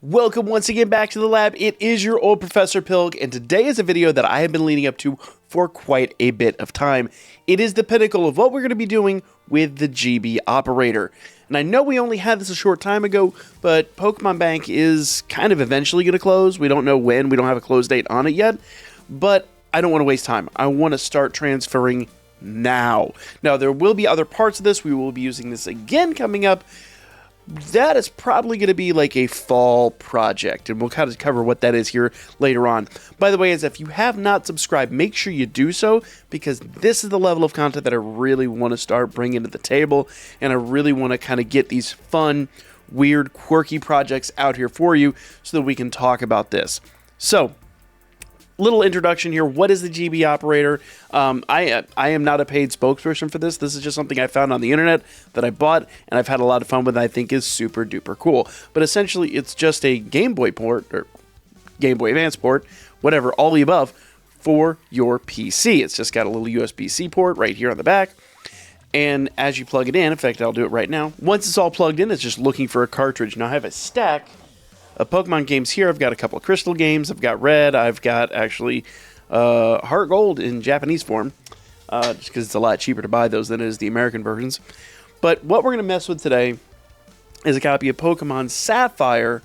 Welcome once again back to the lab. It is your old Professor Pilg, and today is a video that I have been leading up to for quite a bit of time. It is the pinnacle of what we're going to be doing with the GB operator. And I know we only had this a short time ago, but Pokemon Bank is kind of eventually going to close. We don't know when. We don't have a close date on it yet, but I don't want to waste time. I want to start transferring now. Now, there will be other parts of this. We will be using this again coming up. That is probably going to be like a fall project, and we'll kind of cover what that is here later on. By the way, as if you have not subscribed, make sure you do so, because this is the level of content that I really want to start bringing to the table, and I really want to kind of get these fun, weird, quirky projects out here for you so that we can talk about this. So, little introduction here. What is the GB operator? I am not a paid spokesperson for this. This is just something I found on the internet that I bought, and I've had a lot of fun with. I think is super duper cool. But essentially, it's just a Game Boy port, or Game Boy Advance port, whatever, all the above, for your PC. It's just got a little USB-C port right here on the back. And as you plug it in fact, I'll do it right now. Once it's all plugged in, it's just looking for a cartridge. Now, I have a stack of Pokemon games here. I've got a couple of Crystal games. I've got Red. I've got actually Heart Gold in Japanese form, just because it's a lot cheaper to buy those than it is the American versions. But what we're going to mess with today is a copy of Pokemon Sapphire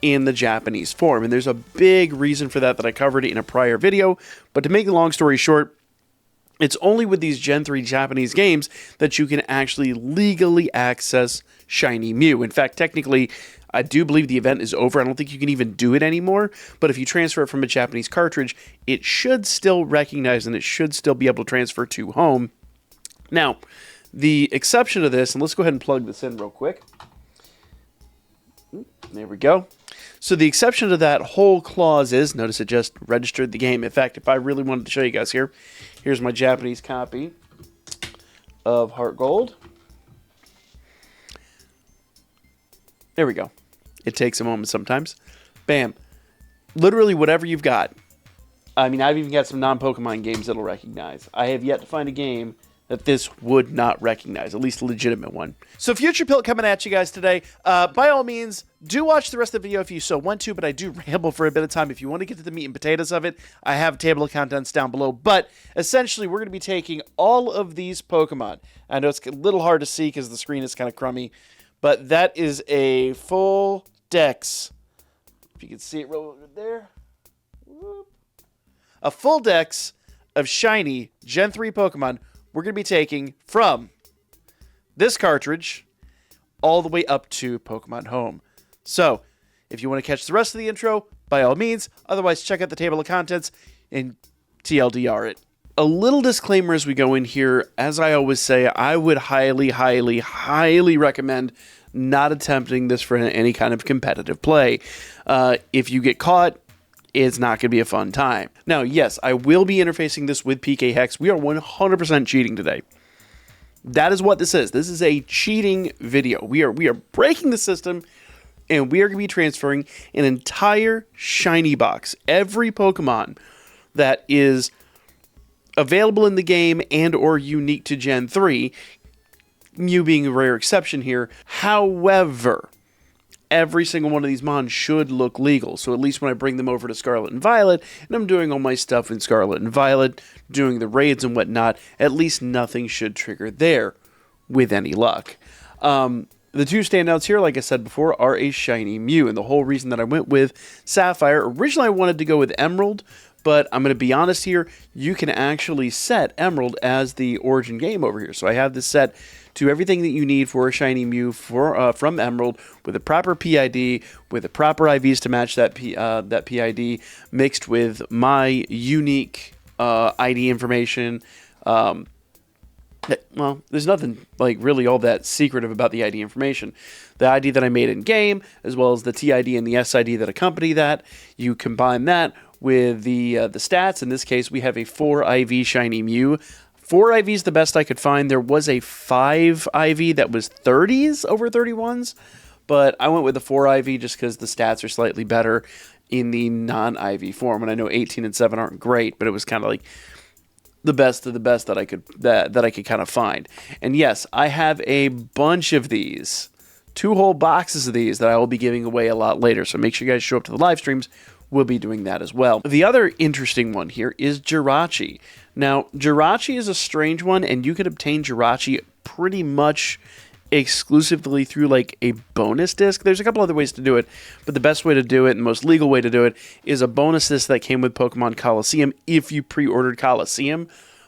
in the Japanese form. And there's a big reason for that I covered in a prior video. But to make the long story short, it's only with these Gen 3 Japanese games that you can actually legally access Shiny Mew. In fact, technically, I do believe the event is over. I don't think you can even do it anymore. But if you transfer it from a Japanese cartridge, it should still recognize and it should still be able to transfer to home. Now, the exception to this, and let's go ahead and plug this in real quick. There we go. So the exception to that whole clause is, notice it just registered the game. In fact, if I really wanted to show you guys here, here's my Japanese copy of Heart Gold. There we go. It takes a moment sometimes. Bam. Literally whatever you've got. I mean, I've even got some non-Pokemon games that'll recognize. I have yet to find a game that this would not recognize, at least a legitimate one. So Future Pilt coming at you guys today. By all means, do watch the rest of the video if you so want to, but I do ramble for a bit of time. If you want to get to the meat and potatoes of it, I have a table of contents down below. But essentially, we're going to be taking all of these Pokemon. I know it's a little hard to see because the screen is kind of crummy, but that is a full dex. If you can see it right there. Whoop. A full dex of shiny Gen 3 Pokemon we're going to be taking from this cartridge all the way up to Pomemon Home. So, if you want to catch the rest of the intro, by all means. Otherwise, check out the table of contents and TLDR it. A little disclaimer as we go in here. As I always say, I would highly recommend not attempting this for any kind of competitive play. If you get caught, it's not going to be a fun time. Now, yes, I will be interfacing this with PK Hex. We are 100% cheating today. That is what this is. This is a cheating video. We are breaking the system, and we are going to be transferring an entire shiny box. Every Pokemon that is available in the game and or unique to Gen 3, Mew being a rare exception here. However, every single one of these mons should look legal. So at least when I bring them over to Scarlet and Violet, and I'm doing all my stuff in Scarlet and Violet, doing the raids and whatnot, at least nothing should trigger there with any luck. The two standouts here, like I said before, are a shiny Mew. And the whole reason that I went with Sapphire, originally I wanted to go with Emerald, but I'm going to be honest here, you can actually set Emerald as the origin game over here. So I have this set to everything that you need for a shiny Mew from Emerald, with a proper PID, with the proper IVs to match that PID, mixed with my unique ID information. Well, there's nothing like really all that secretive about the ID information. The ID that I made in game, as well as the TID and the SID that accompany that, you combine that with the stats. In this case, we have a 4 IV shiny Mew. 4 IVs the best I could find. There was a 5 IV that was 30s over 31s, but I went with the 4 IV just because the stats are slightly better in the non-IV form. And I know 18 and 7 aren't great, but it was kind of like the best of the best that I could kind of find. And yes, I have a bunch of these 2 whole boxes of these that I will be giving away a lot later. So make sure you guys show up to the live streams. We'll be doing that as well. The other interesting one here is Jirachi. Now, Jirachi is a strange one, and you can obtain Jirachi pretty much exclusively through like a bonus disc. There's a couple other ways to do it, but the best way to do it and the most legal way to do it is a bonus disc that came with Pokemon Coliseum if you pre-ordered Coliseum.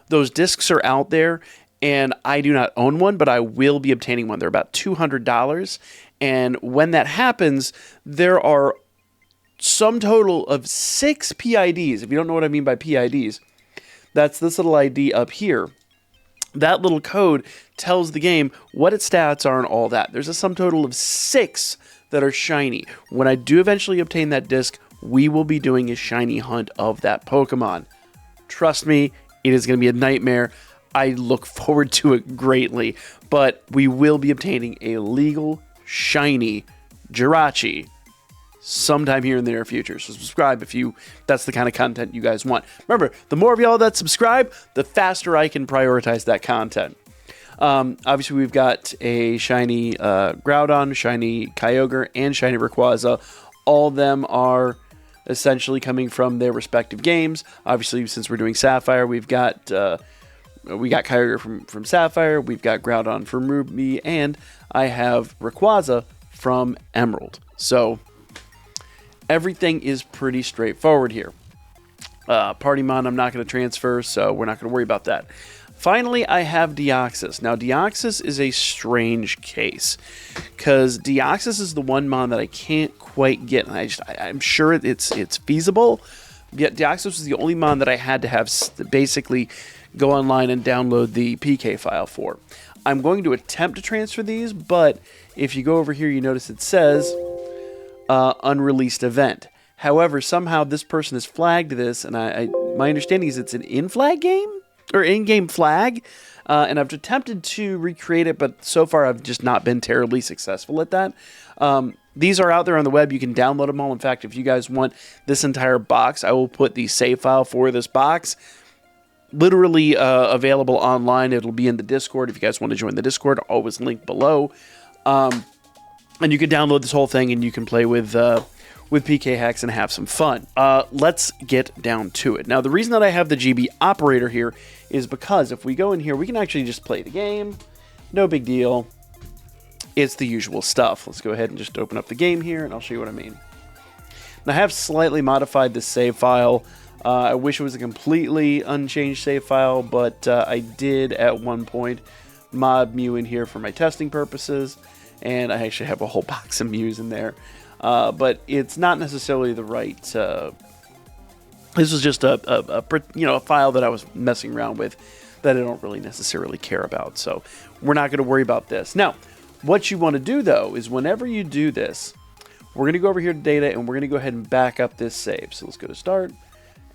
Those discs are out there, and I do not own one, but I will be obtaining one. They're about $200, and when that happens, there are some total of 6 PIDs. If you don't know what I mean by PIDs, that's this little ID up here. That little code tells the game what its stats are and all that. There's a sum total of 6 that are shiny. When I do eventually obtain that disc, we will be doing a shiny hunt of that Pokemon. Trust me, it is going to be a nightmare. I look forward to it greatly, but we will be obtaining a legal shiny Jirachi sometime here in the near future. So subscribe if that's the kind of content you guys want. Remember, the more of y'all that subscribe, the faster I can prioritize that content. Obviously, we've got a shiny Groudon, shiny Kyogre, and shiny Rayquaza. All of them are essentially coming from their respective games. Obviously, since we're doing Sapphire, we got Kyogre from Sapphire, we've got Groudon from Ruby, and I have Rayquaza from Emerald. So everything is pretty straightforward here. Partymon I'm not going to transfer, so we're not going to worry about that. Finally, I have Deoxys. Now, Deoxys is a strange case, because Deoxys is the one mon that I can't quite get, and I'm sure it's feasible, yet Deoxys was the only mon that I had to have basically go online and download the PK file for. I'm going to attempt to transfer these, but if you go over here, you notice it says unreleased event. However, somehow this person has flagged this, and my understanding is it's an in-flag game or in-game flag, and I've attempted to recreate it, but so far I've just not been terribly successful at that. These are out there on the web. You can download them all. In fact, if you guys want this entire box, I will put the save file for this box literally available online. It'll be in the Discord. If you guys want to join the Discord, always linked below. And you can download this whole thing and you can play with PK hacks and have some fun. Let's get down to it. Now, the reason that I have the GB operator here is because if we go in here, we can actually just play the game. No big deal. It's the usual stuff. Let's go ahead and just open up the game here, and I'll show you what I mean. Now, I have slightly modified this save file. I wish it was a completely unchanged save file, but I did at one point mod Mew in here for my testing purposes, and I actually have a whole box of Mews in there. But it's not necessarily the right... this was just a file that I was messing around with that I don't really necessarily care about, so we're not going to worry about this. Now, what you want to do, though, is whenever you do this, we're going to go over here to data, and we're going to go ahead and back up this save. So let's go to start,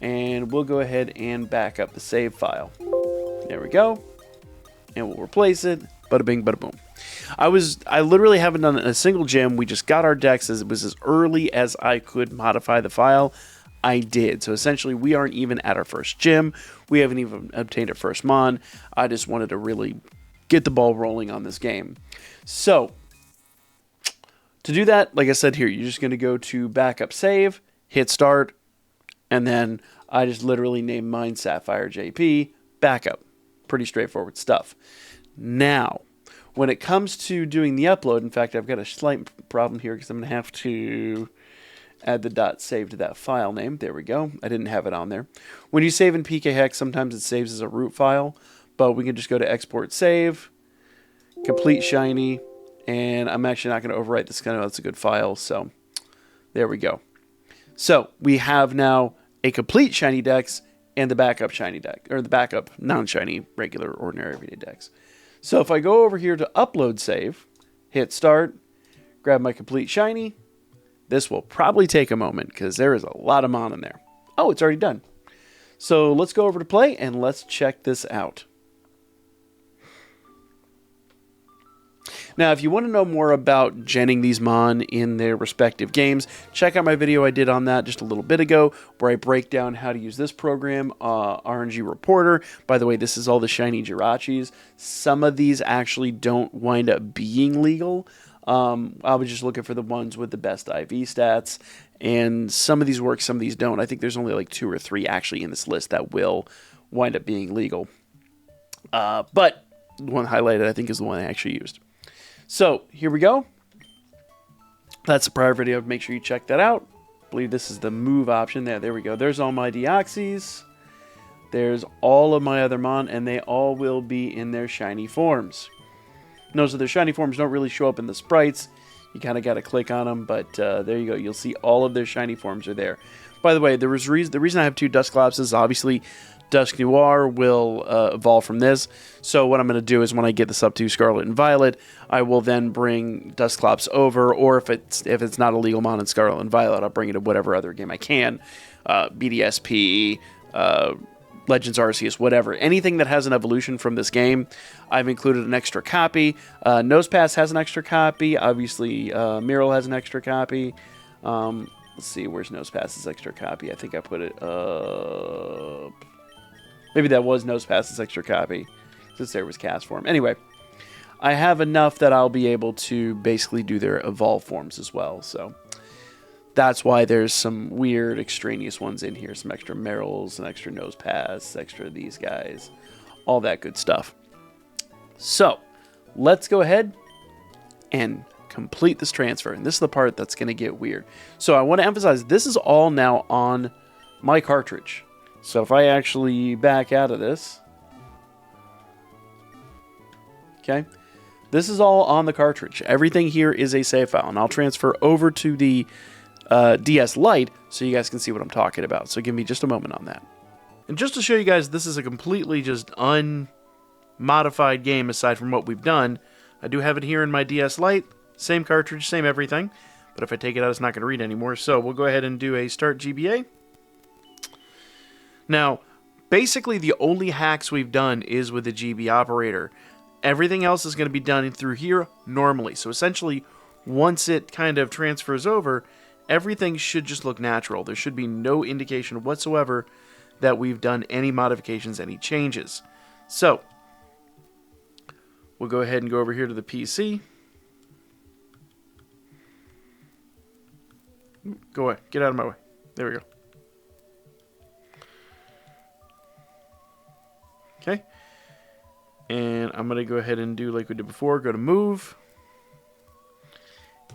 and we'll go ahead and back up the save file. There we go. And we'll replace it. Bada bing, bada boom. I literally haven't done a single gym. We just got our decks as it was as early as I could modify the file. I did. So essentially, we aren't even at our first gym. We haven't even obtained our first mon. I just wanted to really get the ball rolling on this game. So, to do that, like I said here, you're just going to go to backup save, hit start, and then I just literally named mine Sapphire JP, backup. Pretty straightforward stuff. Now, when it comes to doing the upload, in fact, I've got a slight problem here because I'm going to have to add the .save to that file name. There we go. I didn't have it on there. When you save in PKHex, sometimes it saves as a root file, but we can just go to export save, complete shiny, and I'm actually not going to overwrite this. I know that's a good file, so there we go. So we have now a complete shiny dex and the backup shiny deck, or the backup non-shiny, regular, ordinary, everyday decks. So if I go over here to upload save, hit start, grab my complete shiny, this will probably take a moment because there is a lot of mon in there. Oh, it's already done. So let's go over to play and let's check this out. Now, if you want to know more about genning these mon in their respective games, check out my video I did on that just a little bit ago, where I break down how to use this program, RNG Reporter. By the way, this is all the shiny Jirachis. Some of these actually don't wind up being legal. I was just looking for the ones with the best IV stats, and some of these work, some of these don't. I think there's only like 2 or 3 actually in this list that will wind up being legal. But the one highlighted, I think, is the one I actually used. So here we go. That's a prior video. Make sure you check that out. I believe this is the move option. There we go. There's all my Deoxys. There's all of my other Mon, and they all will be in their shiny forms. Notice that their shiny forms don't really show up in the sprites. You kind of got to click on them, but there you go. You'll see all of their shiny forms are there. By the way, the reason I have 2 Dusclops is obviously Dusk Noir will evolve from this. So what I'm going to do is when I get this up to Scarlet and Violet, I will then bring Dusclops over, or if it's not a legal Mon in Scarlet and Violet, I'll bring it to whatever other game I can. BDSP, Legends Arceus, whatever. Anything that has an evolution from this game, I've included an extra copy. Nosepass has an extra copy. Obviously, Miral has an extra copy. Let's see, where's Nosepass's extra copy? I think I put it up. Maybe that was Nosepass's extra copy, since there was cast form. Anyway, I have enough that I'll be able to basically do their evolve forms as well. So that's why there's some weird extraneous ones in here. Some extra Merrills, some extra Nosepass, extra these guys. All that good stuff. So let's go ahead and complete this transfer. And this is the part that's going to get weird. So I want to emphasize, this is all now on my cartridge. So if I actually back out of this, okay, this is all on the cartridge. Everything here is a save file, and I'll transfer over to the DS Lite so you guys can see what I'm talking about. So give me just a moment on that. And just to show you guys, this is a completely just unmodified game aside from what we've done. I do have it here in my DS Lite, same cartridge, same everything, but if I take it out, it's not going to read anymore. So we'll go ahead and do a start GBA. Now, basically the only hacks we've done is with the GB operator. Everything else is going to be done through here normally. So essentially, once it kind of transfers over, everything should just look natural. There should be no indication whatsoever that we've done any modifications, any changes. So, we'll go ahead and go over here to the PC. Go away. Get out of my way. There we go. Okay. And I'm going to go ahead and do like we did before. Go to move.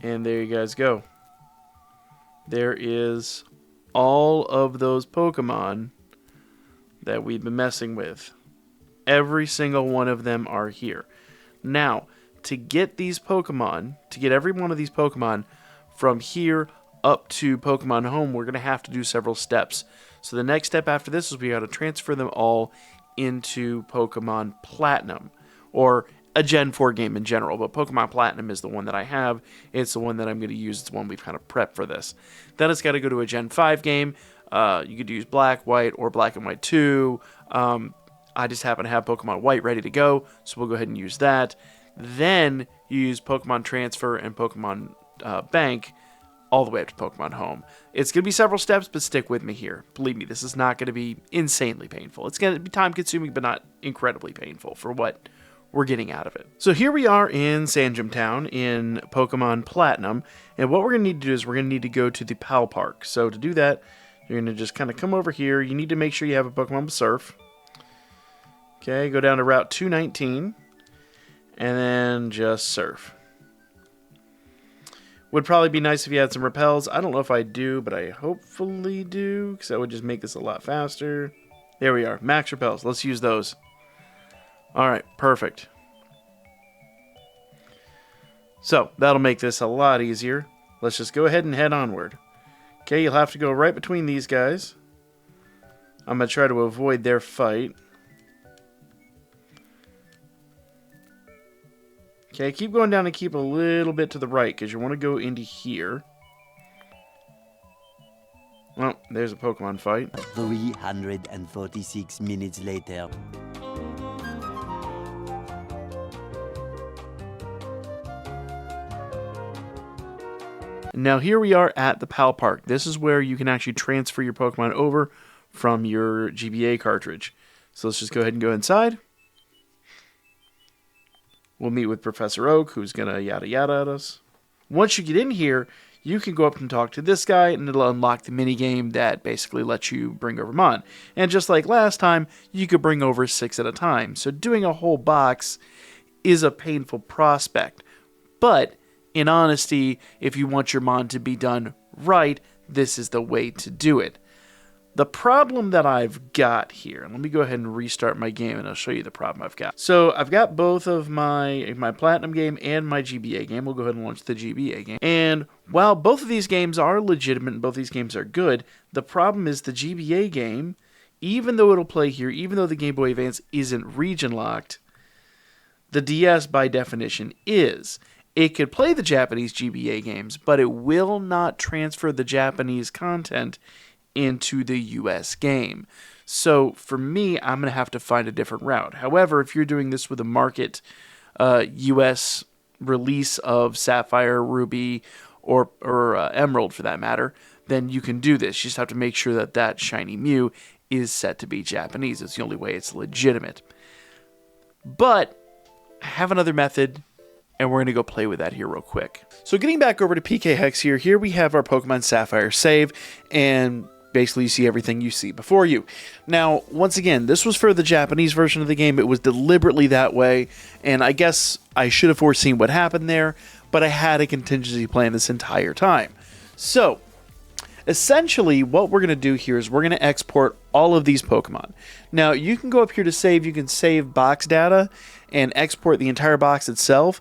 And there you guys go. There is all of those Pokemon that we've been messing with. Every single one of them are here. Now, to get these Pokemon, to get every one of these Pokemon from here up to Pomemon Home, we're going to have to do several steps. So the next step after this is we got to transfer them all into Pokemon Platinum, or a Gen 4 game in general, but Pokemon Platinum is the one that I have. It's the one that I'm going to use. It's the one we've kind of prepped for this. Then it's got to go to a Gen 5 game. You could use Black, White, or Black and White 2. I just happen to have Pokemon White ready to go, so we'll go ahead and use that. Then you use Pokemon Transfer and Pokemon Bank all the way up to Pokemon Home. It's going to be several steps, but stick with me here. Believe me, this is not going to be insanely painful. It's going to be time-consuming, but not incredibly painful for what we're getting out of it. So here we are in Sandgem Town in Pokemon Platinum, and what we're going to need to do is we're going to need to go to the PAL Park. So to do that, you're going to just kind of come over here. You need to make sure you have a Pokemon with Surf. Okay, go down to Route 219, and then just Surf. Would probably be nice if you had some repels. I don't know if I do, but I hopefully do, because that would just make this a lot faster. There we are. Max repels. Let's use those. Alright, perfect. So, that'll make this a lot easier. Let's just go ahead and head onward. Okay, you'll have to go right between these guys. I'm going to try to avoid their fight. Okay, keep going down and keep a little bit to the right, because you want to go into here. Well, there's a Pokemon fight. 346 minutes later. Now here we are at the PAL Park. This is where you can actually transfer your Pokemon over from your GBA cartridge. So let's just go ahead and go inside. We'll meet with Professor Oak, who's going to yada yada at us. Once you get in here, you can go up and talk to this guy, and it'll unlock the mini game that basically lets you bring over Mon. And just like last time, you could bring over 6 at a time. So doing a whole box is a painful prospect. But in honesty, if you want your Mon to be done right, this is the way to do it. The problem that I've got here, let me go ahead and restart my game and I'll show you the problem I've got. So I've got both of my Platinum game and my GBA game. We'll go ahead and launch the GBA game. And while both of these games are legitimate and both these games are good, the problem is the GBA game, even though it'll play here, even though the Game Boy Advance isn't region locked, the DS by definition is. It could play the Japanese GBA games, but it will not transfer the Japanese content into the US game. So for me, I'm going to have to find a different route. However, if you're doing this with a market US release of Sapphire, Ruby, or Emerald for that matter, then you can do this. You just have to make sure that that Shiny Mew is set to be Japanese. It's the only way it's legitimate. But I have another method, and we're going to go play with that here real quick. So getting back over to PK Hex here we have our Pokemon Sapphire save, and basically you see everything you see before you. Now, once again, this was for the Japanese version of the game. It was deliberately that way, and I guess I should have foreseen what happened there, but I had a contingency plan this entire time. So, essentially, what we're going to do here is we're going to export all of these Pokemon. Now, you can go up here to save. You can save box data and export the entire box itself.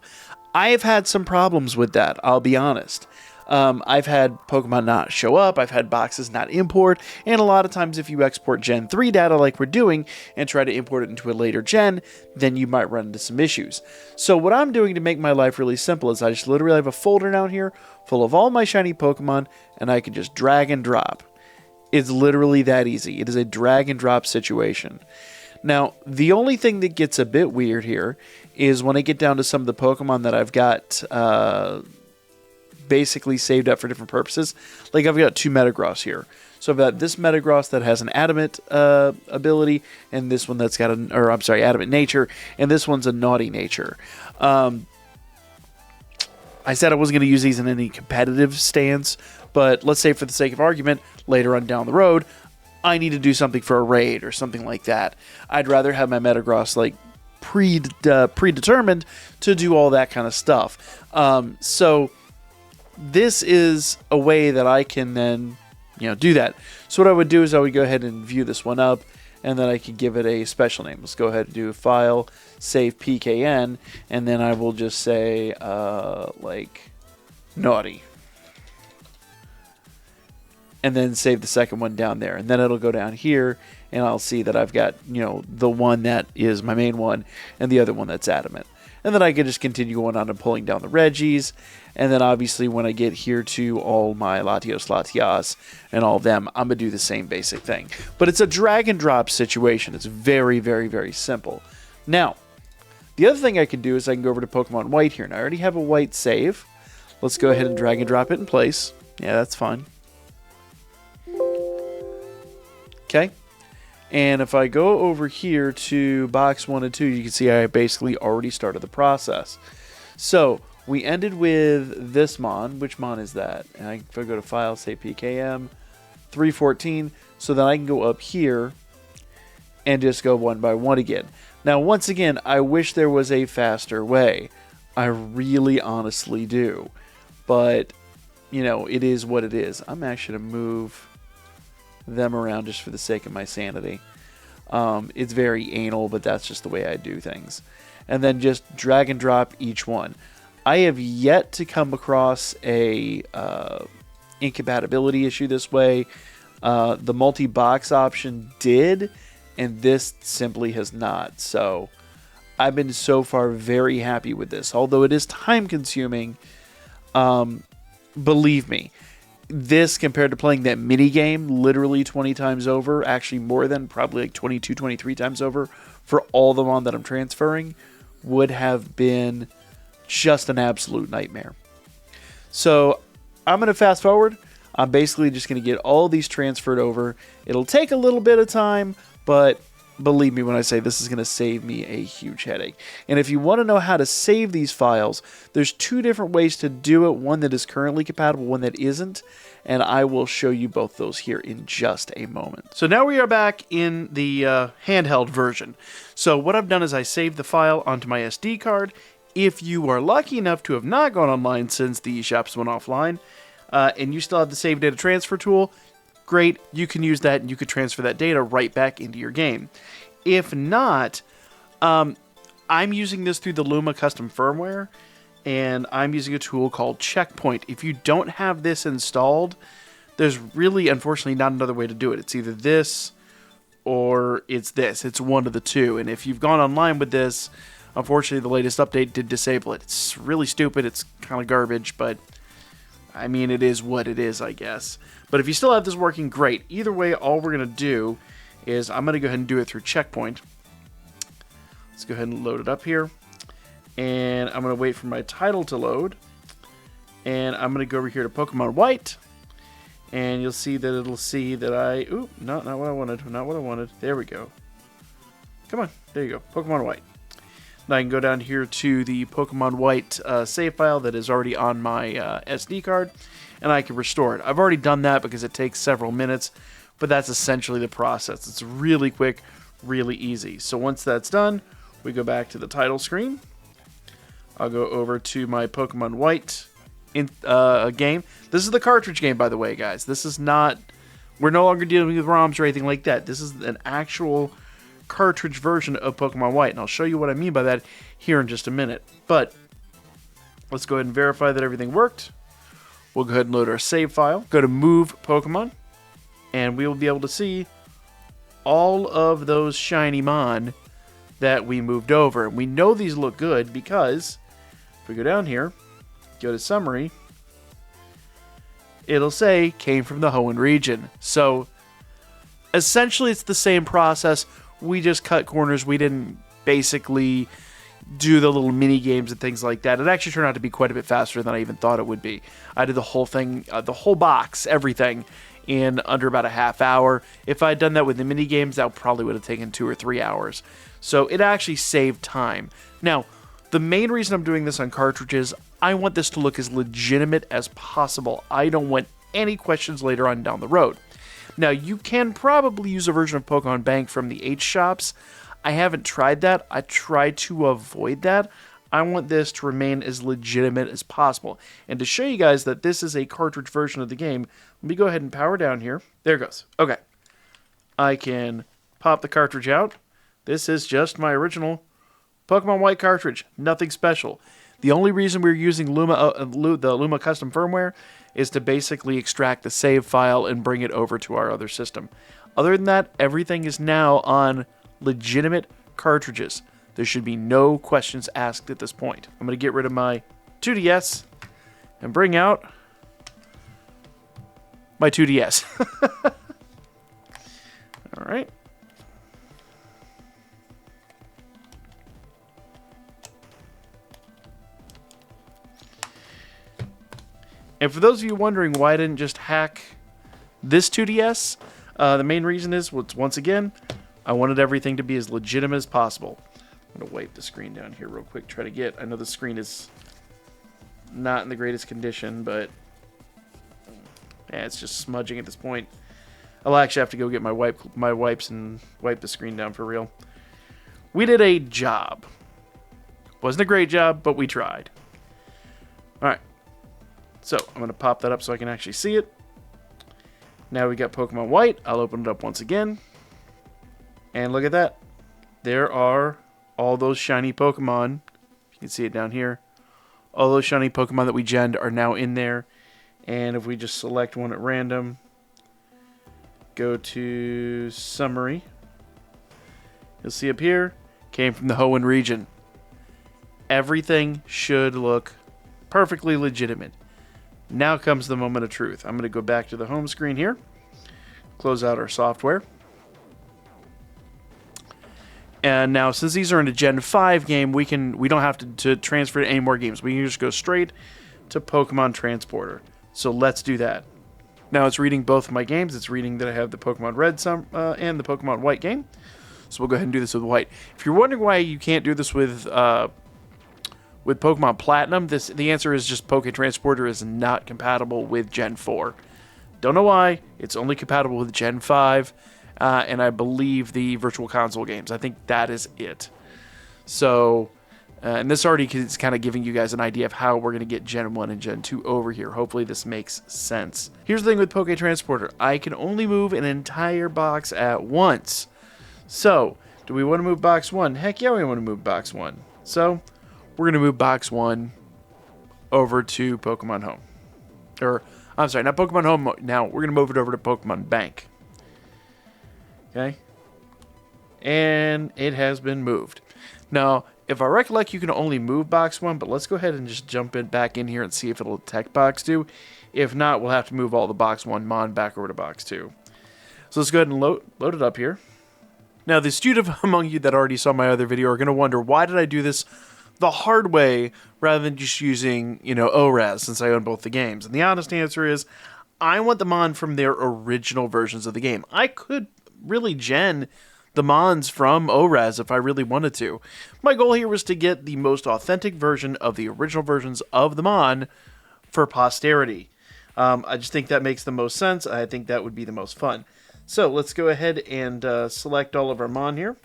I have had some problems with that, I'll be honest. I've had Pokemon not show up, I've had boxes not import, and a lot of times if you export Gen 3 data like we're doing and try to import it into a later gen, then you might run into some issues. So what I'm doing to make my life really simple is I just literally have a folder down here full of all my shiny Pokemon, and I can just drag and drop. It's literally that easy. It is a drag and drop situation. Now, the only thing that gets a bit weird here is when I get down to some of the Pokemon that I've got basically saved up for different purposes. Like I've got 2 Metagross here. So I've got this Metagross that has an Adamant ability, and this one that's got Adamant nature, and this one's a naughty nature. I said I wasn't going to use these in any competitive stance, but let's say for the sake of argument, later on down the road, I need to do something for a raid or something like that. I'd rather have my Metagross like predetermined to do all that kind of stuff. So this is a way that I can then, do that. So what I would do is I would go ahead and view this one up, and then I could give it a special name. Let's go ahead and do file, save PKN, and then I will just say, like, naughty. And then save the second one down there. And then it'll go down here, and I'll see that I've got, the one that is my main one, and the other one that's Adamant. And then I can just continue going on and pulling down the Reggies. And then obviously when I get here to all my Latias, and all of them, I'm going to do the same basic thing. But it's a drag and drop situation. It's very, very, very simple. Now, the other thing I can do is I can go over to Pokemon White here. And I already have a White save. Let's go ahead and drag and drop it in place. Yeah, that's fine. Okay. And if I go over here to box 1 and 2, you can see I basically already started the process. So we ended with this Mon. Which Mon is that? And if I go to File, say PKM, 314, so then I can go up here and just go one by one again. Now, once again, I wish there was a faster way. I really honestly do. But, it is what it is. I'm actually going to move them around just for the sake of my sanity. It's very anal, but that's just the way I do things. And then just drag and drop each one. I have yet to come across a incompatibility issue this way. The multi-box option did, and this simply has not. So I've been so far very happy with this. Although it is time consuming, believe me, this compared to playing that mini game literally 20 times over, actually more than probably like 22, 23 times over for all the Mon that I'm transferring, would have been just an absolute nightmare. So I'm going to fast forward. I'm basically just going to get all these transferred over. It'll take a little bit of time, but believe me when I say this is going to save me a huge headache. And if you want to know how to save these files, there's 2 different ways to do it. One that is currently compatible, one that isn't. And I will show you both those here in just a moment. So now we are back in the handheld version. So what I've done is I saved the file onto my SD card. If you are lucky enough to have not gone online since the eShops went offline, and you still have the save data transfer tool, great, you can use that and you could transfer that data right back into your game. If not, I'm using this through the Luma custom firmware, and I'm using a tool called Checkpoint. If you don't have this installed, there's really, unfortunately, not another way to do it. It's either this or it's this. It's one of the two. And if you've gone online with this, unfortunately, the latest update did disable it. It's really stupid. It's kind of garbage, but I mean, it is what it is, I guess. But if you still have this working, great. Either way, all we're going to do is I'm going to go ahead and do it through Checkpoint. Let's go ahead and load it up here. And I'm going to wait for my title to load. And I'm going to go over here to Pokemon Witht. And you'll see that it'll see that I... Ooh, not what I wanted. Not what I wanted. There we go. Come on. There you go. Pokemon Witht. Now I can go down here to the Pokemon Witht save file that is already on my SD card. And I can restore it. I've already done that because it takes several minutes. But that's essentially the process. It's really quick, really easy. So once that's done, we go back to the title screen. I'll go over to my Pokemon Witht game. This is the cartridge game, by the way, guys. This is not... We're no longer dealing with ROMs or anything like that. This is an actual cartridge version of Pokemon Witht, and I'll show you what I mean by that here in just a minute. But let's go ahead and verify that everything worked. We'll go ahead and load our save file. Go to Move Pokemon, and we will be able to see all of those shiny mon that we moved over. We know these look good because if we go down here, go to Summary, it'll say came from the Hoenn region. So essentially it's the same process. We just cut corners. We didn't basically do the little mini games and things like that. It actually turned out to be quite a bit faster than I even thought it would be. I did the whole thing, the whole box, everything, in under about a half hour. If I had done that with the mini games, that probably would have taken 2 or 3 hours. So it actually saved time. Now, the main reason I'm doing this on cartridges, I want this to look as legitimate as possible. I don't want any questions later on down the road. Now, you can probably use a version of Pokemon Bank from the H shops. I haven't tried that. I try to avoid that. I want this to remain as legitimate as possible. And to show you guys that this is a cartridge version of the game, let me go ahead and power down here. There it goes. Okay. I can pop the cartridge out. This is just my original Pokemon Witht cartridge. Nothing special. The only reason we're using the Luma custom firmware is to basically extract the save file and bring it over to our other system. Other than that, everything is now on legitimate cartridges. There should be no questions asked at this point. I'm going to get rid of my 2DS and bring out my 2DS. All right. And for those of you wondering why I didn't just hack this 2DS, the main reason is, once again, I wanted everything to be as legitimate as possible. I'm going to wipe the screen down here real quick, try to get... I know the screen is not in the greatest condition, but yeah, it's just smudging at this point. I'll actually have to go get my wipes and wipe the screen down for real. We did a job. Wasn't a great job, but we tried. Alright. So, I'm going to pop that up so I can actually see it. Now we got Pokemon Witht. I'll open it up once again. And look at that. There are all those shiny Pokemon. You can see it down here. All those shiny Pokemon that we genned are now in there. And if we just select one at random, go to Summary, you'll see up here, came from the Hoenn region. Everything should look perfectly legitimate. Now comes the moment of truth. I'm going to go back to the home screen here, close out our software. And now, since these are in a Gen 5 game, we don't have to transfer to any more games. We can just go straight to Pokemon Transporter. So let's do that. Now it's reading both of my games. It's reading that I have the Pokemon Red and the Pokemon Witht game. So we'll go ahead and do this with white. If you're wondering why you can't do this with Pokemon Platinum, the answer is just Poke Transporter is not compatible with Gen 4. Don't know why. It's only compatible with Gen 5, and I believe the Virtual Console games. I think that is it. So, and this already is kind of giving you guys an idea of how we're going to get Gen 1 and Gen 2 over here. Hopefully this makes sense. Here's the thing with Poke Transporter. I can only move an entire box at once. So, do we want to move box 1? Heck yeah, we want to move box 1. So, we're going to move box 1 over to Pokemon Home. Or, I'm sorry, not Pokemon Home now. We're going to move it over to Pokemon Bank. Okay? And it has been moved. Now, if I recollect, you can only move box 1, but let's go ahead and just jump back in here and see if it'll detect box 2. If not, we'll have to move all the box 1 mon back over to box 2. So let's go ahead and load it up here. Now, the student among you that already saw my other video are going to wonder, why did I do this the hard way rather than just using, ORAS, since I own both the games? And the honest answer is, I want the mon from their original versions of the game. I could really gen the mons from ORAS if I really wanted to. My goal here was to get the most authentic version of the original versions of the mon for posterity. I just think that makes the most sense. I think that would be the most fun. So let's go ahead and select all of our mon here.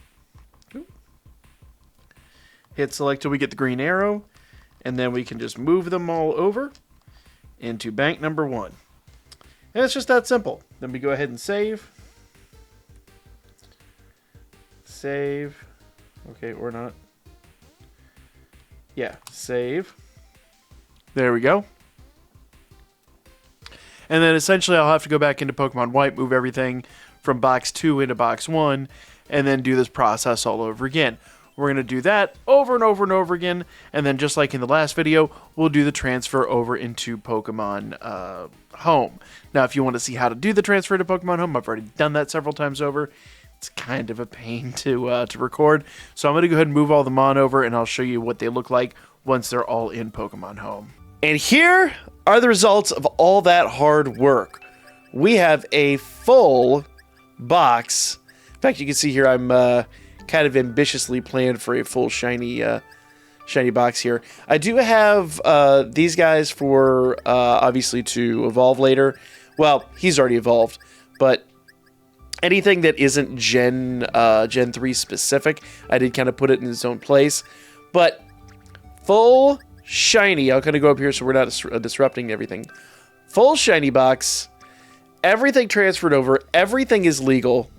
Hit select till we get the green arrow, and then we can just move them all over into bank number 1. And it's just that simple. Then we go ahead and save. Save. Okay, or not. Yeah, save. There we go. And then essentially I'll have to go back into Pokemon White, move everything from box 2 into box 1, and then do this process all over again. We're going to do that over and over and over again, and then just like in the last video, we'll do the transfer over into Pokemon Home. Now, if you want to see how to do the transfer to Pokemon Home, I've already done that several times over. It's kind of a pain to record, so I'm going to go ahead and move all the mon over, and I'll show you what they look like once they're all in Pokemon Home. And here are the results of all that hard work. We have a full box. In fact, you can see here I'm kind of ambitiously planned for a full shiny box here. I do have these guys for obviously to evolve later. Well, he's already evolved, but anything that isn't Gen 3 specific, I did kind of put it in its own place. But full shiny, I'll kind of go up here so we're not disrupting everything. Full shiny box, everything transferred over, everything is legal,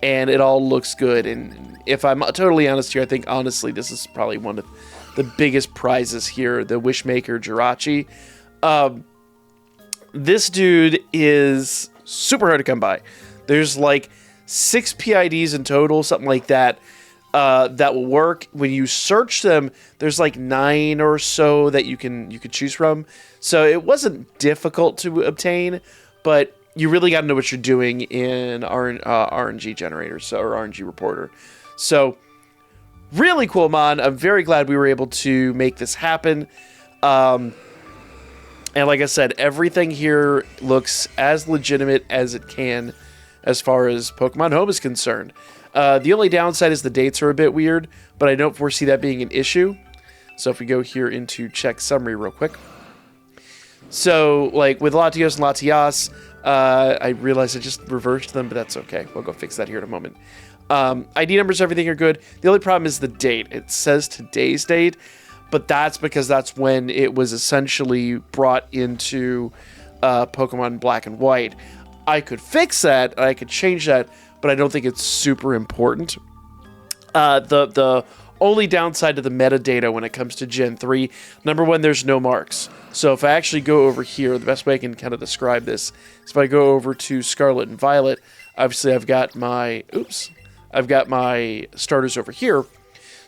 and it all looks good. And if I'm totally honest here, I think honestly this is probably one of the biggest prizes here, the Wishmaker Jirachi. This dude is super hard to come by. There's like 6 PIDs in total, something like that. That will work. When you search them, there's like 9 or so that you could choose from. So it wasn't difficult to obtain, but you really got to know what you're doing in RNG generators, or RNG reporter. So really cool mon. I'm very glad we were able to make this happen. And like I said, everything here looks as legitimate as it can as far as Pokemon Home is concerned. The only downside is the dates are a bit weird, but I don't foresee that being an issue. So if we go here into check summary real quick. So, like with Latios and Latias, I realized I just reversed them, but that's okay. We'll go fix that here in a moment. ID numbers, everything are good. The only problem is the date. It says today's date, but that's because that's when it was essentially brought into Pokemon Black and White. I could fix that, I could change that, but I don't think it's super important. The only downside to the metadata when it comes to Gen 3, number one, there's no marks. So if I actually go over here, the best way I can kind of describe this is if I go over to Scarlet and Violet, obviously I've got my starters over here.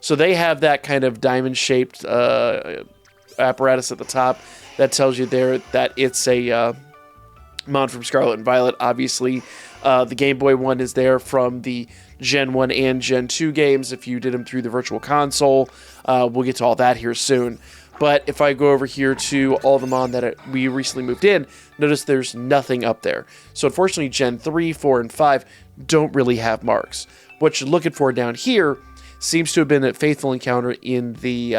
So they have that kind of diamond-shaped apparatus at the top that tells you there that it's a mon from Scarlet and Violet. Obviously, the Game Boy one is there from the Gen 1 and Gen 2 games if you did them through the Virtual Console. We'll get to all that here soon. But if I go over here to all the Mon that we recently moved in, notice there's nothing up there. So unfortunately, Gen 3, 4, and 5 don't really have marks. What you're looking for down here seems to have been a faithful encounter in the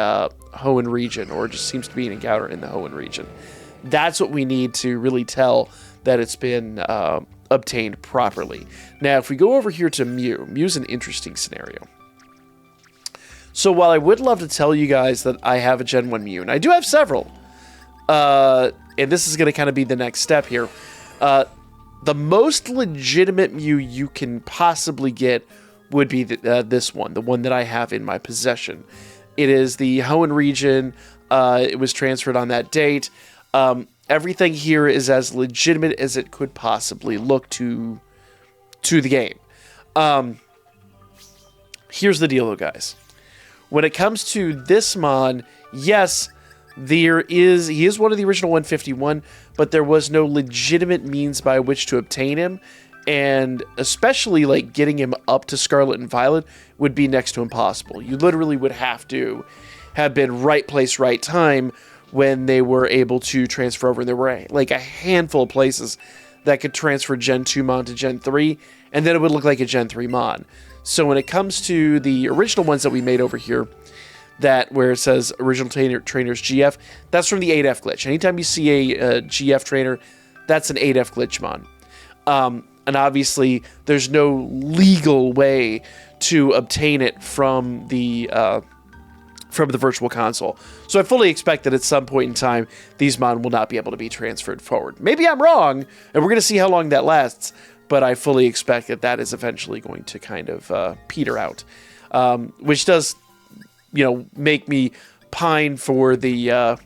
Hoenn region, or just seems to be an encounter in the Hoenn region. That's what we need to really tell that it's been obtained properly. Now, if we go over here to Mew's an interesting scenario. So while I would love to tell you guys that I have a Gen 1 Mew, and I do have several, and this is going to kind of be the next step here, the most legitimate Mew you can possibly get would be this one, the one that I have in my possession. It is the Hoenn region. It was transferred on that date. Everything here is as legitimate as it could possibly look to the game. Here's the deal, though, guys. When it comes to this Mon, yes, he is one of the original 151, but there was no legitimate means by which to obtain him, and especially like getting him up to Scarlet and Violet would be next to impossible. You literally would have to have been right place, right time when they were able to transfer over. And there were like a handful of places that could transfer Gen 2 Mon to Gen 3, and then it would look like a Gen 3 Mon. So when it comes to the original ones that we made over here, that where it says original trainers GF, that's from the 8F glitch. Anytime you see a GF trainer, that's an 8F glitch Mon. And obviously, there's no legal way to obtain it from the Virtual Console. So I fully expect that at some point in time, these Mon will not be able to be transferred forward. Maybe I'm wrong, and we're going to see how long that lasts, but I fully expect that that is eventually going to kind of peter out. Which does, make me pine for the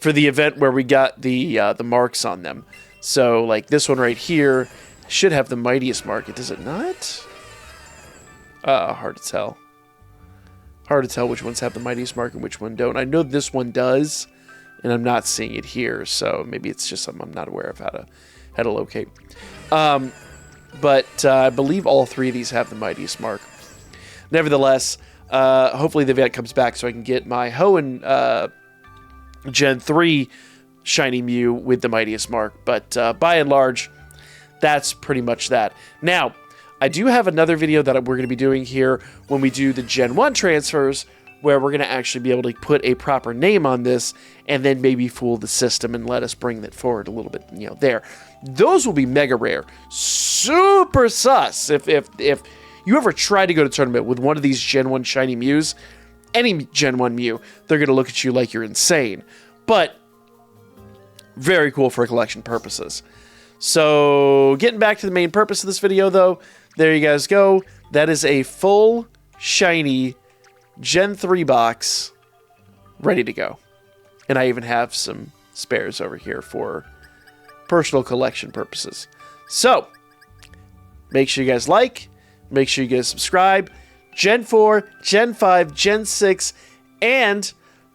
event where we got the marks on them. So, like this one right here should have the mightiest mark. Does it not? Hard to tell. Hard to tell which ones have the mightiest mark and which one don't. I know this one does, and I'm not seeing it here, so maybe it's just something I'm not aware of how to locate. But I believe all three of these have the mightiest mark. Nevertheless, hopefully the event comes back so I can get my Hoenn Gen 3 Shiny Mew with the mightiest mark. But by and large, that's pretty much that. Now, I do have another video that we're going to be doing here when we do the Gen 1 transfers, where we're going to actually be able to put a proper name on this and then maybe fool the system and let us bring that forward a little bit, there. Those will be mega rare. Super sus. If you ever try to go to tournament with one of these Gen 1 Shiny Mews, any Gen 1 Mew, they're going to look at you like you're insane. But very cool for collection purposes. So, getting back to the main purpose of this video, though, there you guys go. That is a full, shiny Gen 3 box ready to go. And I even have some spares over here for personal collection purposes. So, make sure you guys like, make sure you guys subscribe. Gen 4, Gen 5, Gen 6, and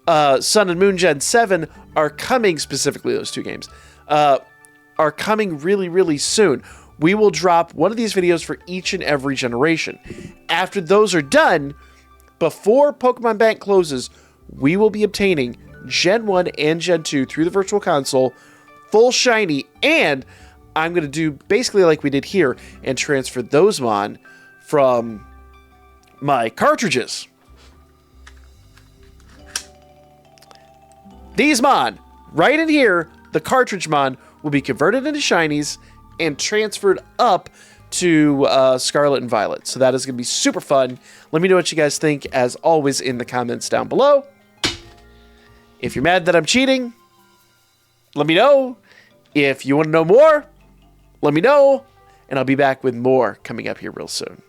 Sun and Moon Gen 7 are coming, specifically those two games, are coming really, really soon. We will drop one of these videos for each and every generation. After those are done, before Pokemon Bank closes, we will be obtaining Gen 1 and Gen 2 through the Virtual Console, full shiny, and I'm going to do basically like we did here and transfer those Mon from my cartridges. These Mon, right in here, the cartridge Mon, will be converted into shinies and transferred up to Scarlet and Violet. So that is going to be super fun. Let me know what you guys think, as always, in the comments down below. If you're mad that I'm cheating, let me know. If you want to know more, let me know. And I'll be back with more coming up here real soon.